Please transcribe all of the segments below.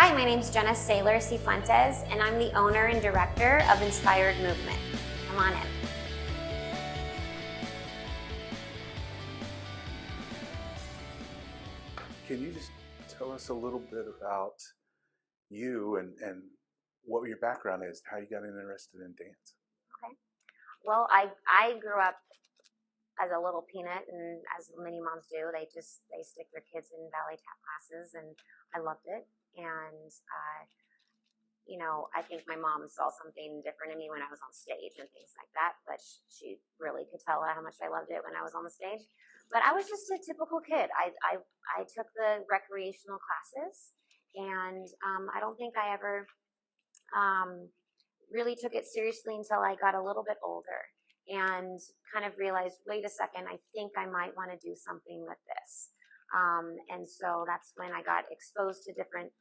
Hi, my name is Jenna Saylor Sifuentes, and I'm the owner and director of Inspired Movement. Come on in. Can you just tell us a little bit about you and what your background is, how you got interested in dance? Okay. Well, I grew up as a little peanut, and as many moms do, they stick their kids in ballet tap classes, and I loved it. And I think my mom saw something different in me when I was on stage and things like that, but she really could tell how much I loved it when I was on the stage. But I was just a typical kid. I took the recreational classes, and I don't think I ever really took it seriously until I got a little bit older and kind of realized, wait a second, I think I might want to do something with this. And so that's when I got exposed to different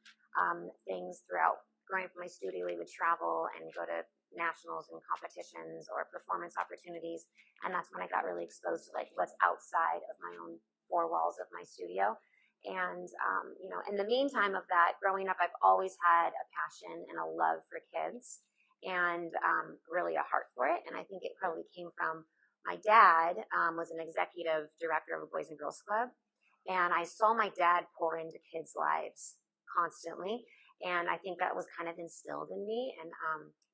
things throughout growing up in my studio. We would travel and go to nationals and competitions or performance opportunities. And that's when I got really exposed to like what's outside of my own four walls of my studio. And, in the meantime of that, growing up, I've always had a passion and a love for kids and really a heart for it. And I think it probably came from my dad was an executive director of a Boys and Girls Club. And I saw my dad pour into kids' lives constantly. And I think that was kind of instilled in me. And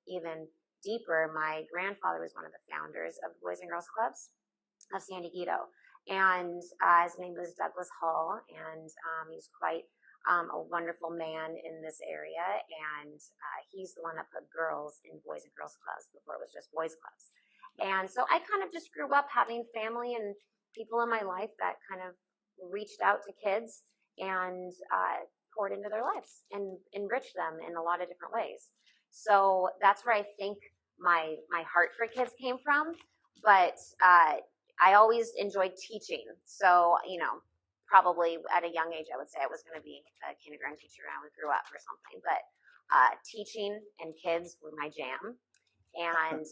even deeper, my grandfather was one of the founders of the Boys and Girls Clubs of San Diego. And his name was Douglas Hall. And he's quite a wonderful man in this area. And he's the one that put girls in Boys and Girls Clubs before it was just boys clubs. And so I kind of just grew up having family and people in my life that kind of reached out to kids and poured into their lives and enriched them in a lot of different ways. So that's where I think my heart for kids came from. But I always enjoyed teaching. So, probably at a young age, I would say I was going to be a kindergarten teacher when I grew up or something. But teaching and kids were my jam. And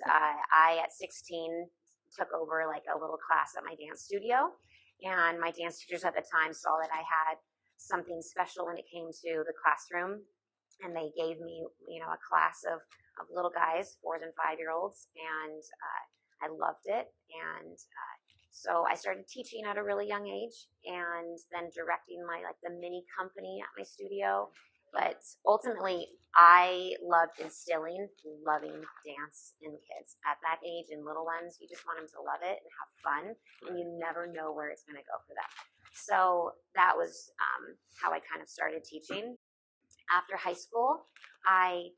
I, at 16, took over like a little class at my dance studio. And my dance teachers at the time saw that I had something special when it came to the classroom. And they gave me, a class of little guys, 4 and 5-year-olds. And I loved it. And so I started teaching at a really young age and then directing the mini company at my studio. But ultimately, I loved instilling, loving dance in kids. At that age, in little ones, you just want them to love it and have fun, and you never know where it's going to go for them. So that was how I kind of started teaching. After high school, I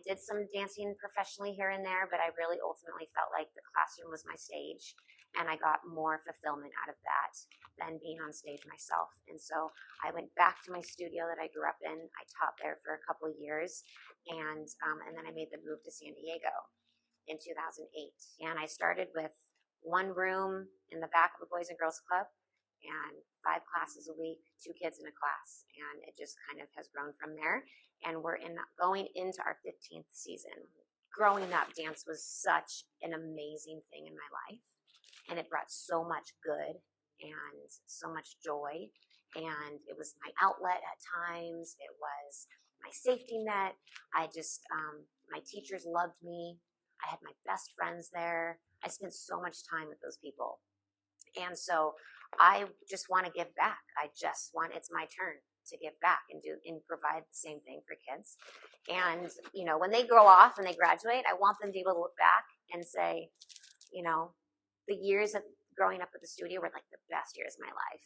did some dancing professionally here and there, but I really ultimately felt like the classroom was my stage, and I got more fulfillment out of that than being on stage myself. And so I went back to my studio that I grew up in. I taught there for a couple of years, and then I made the move to San Diego in 2008. And I started with one room in the back of a Boys and Girls Club and 5 classes a week, 2 kids in a class. And it just kind of has grown from there. And we're going into our 15th season. Growing up, dance was such an amazing thing in my life. And it brought so much good and so much joy. And it was my outlet at times. It was my safety net. My teachers loved me. I had my best friends there. I spent so much time with those people. And so I just want to give back. It's my turn to give back and provide the same thing for kids. And, when they grow off and they graduate, I want them to be able to look back and say, the years of growing up at the studio were like the best years of my life.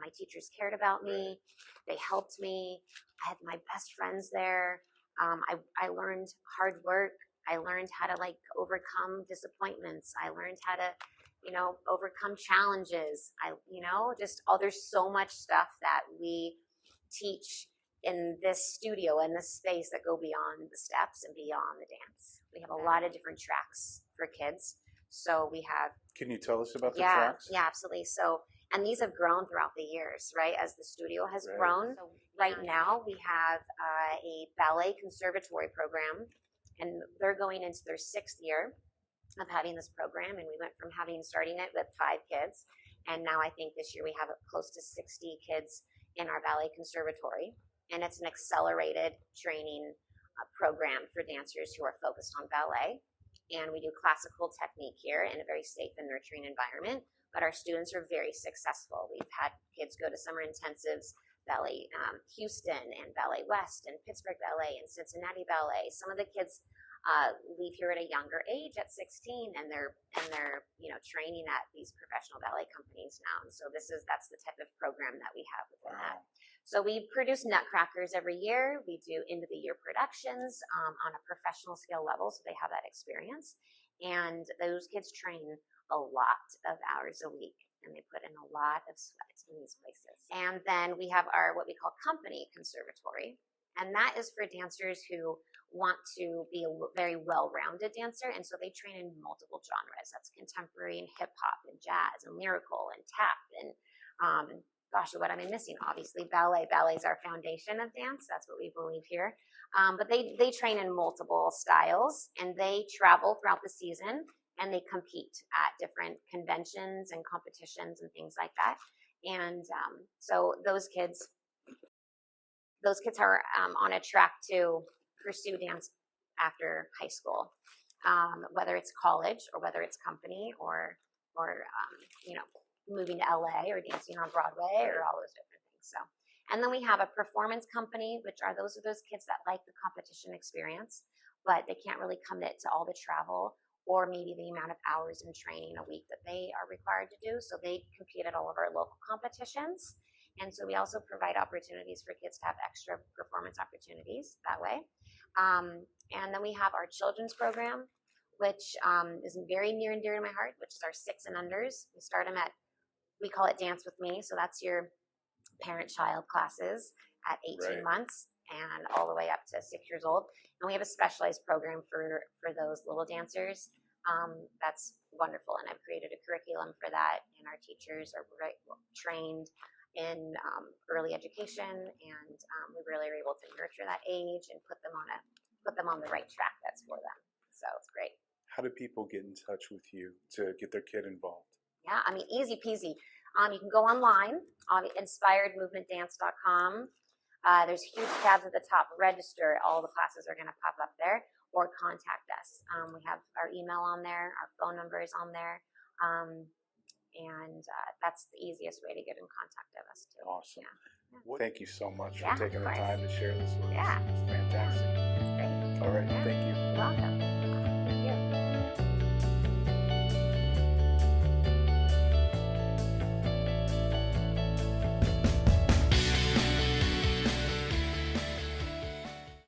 My teachers cared about me. They helped me. I had my best friends there. I learned hard work. I learned how to overcome disappointments. I learned how to, overcome challenges. There's so much stuff that we teach in this studio, in this space, that go beyond the steps and beyond the dance. We have a lot of different tracks for kids. So we have. Can you tell us about the tracks? Yeah, absolutely. So, and these have grown throughout the years, right? As the studio has grown. So right now we have a ballet conservatory program, and they're going into their 6th year of having this program. And we went from starting it with 5 kids. And now I think this year we have close to 60 kids in our ballet conservatory. and it's an accelerated training program for dancers who are focused on ballet. And we do classical technique here in a very safe and nurturing environment, but our students are very successful. We've had kids go to summer intensives, Ballet Houston and Ballet West and Pittsburgh Ballet and Cincinnati Ballet. Some of the kids leave here at a younger age at 16, and they're training at these professional ballet companies now. And so that's the type of program that we have within that. So we produce nutcrackers every year. We do end of the year productions on a professional scale level, so they have that experience. And those kids train a lot of hours a week, and they put in a lot of sweat in these places. And then we have our what we call company conservatory, and that is for dancers who want to be a very well-rounded dancer, and so they train in multiple genres. That's contemporary and hip hop and jazz and lyrical and tap and gosh, what am I missing? Obviously, ballet. Ballet is our foundation of dance. That's what we believe here. But they train in multiple styles, and they travel throughout the season, and they compete at different conventions and competitions and things like that. And so those kids are on a track to pursue dance after high school, whether it's college or whether it's company or moving to LA or dancing on Broadway or all those different things. So, and then we have a performance company, which are those kids that like the competition experience, but they can't really commit to all the travel or maybe the amount of hours in training a week that they are required to do. So they compete at all of our local competitions. And so we also provide opportunities for kids to have extra performance opportunities that way. And then we have our children's program, which is very near and dear to my heart, which is our 6 and unders. We start them we call it Dance With Me. So that's your parent-child classes at 18 months and all the way up to 6 years old. And we have a specialized program for those little dancers. That's wonderful. And I've created a curriculum for that. And our teachers are trained in early education. And we really are able to nurture that age and put them on the right track that's for them. So it's great. How do people get in touch with you to get their kid involved? Yeah, I mean, easy peasy. You can go online on inspiredmovementdance.com. There's huge tabs at the top. Register. All the classes are going to pop up there, or contact us. We have our email on there. Our phone number is on there. And that's the easiest way to get in contact with us, too. Awesome. Yeah. Well, thank you so much for taking the course. time to share this with us. Yeah. It's fantastic. That's great. All right. Yeah. Thank you. You're welcome.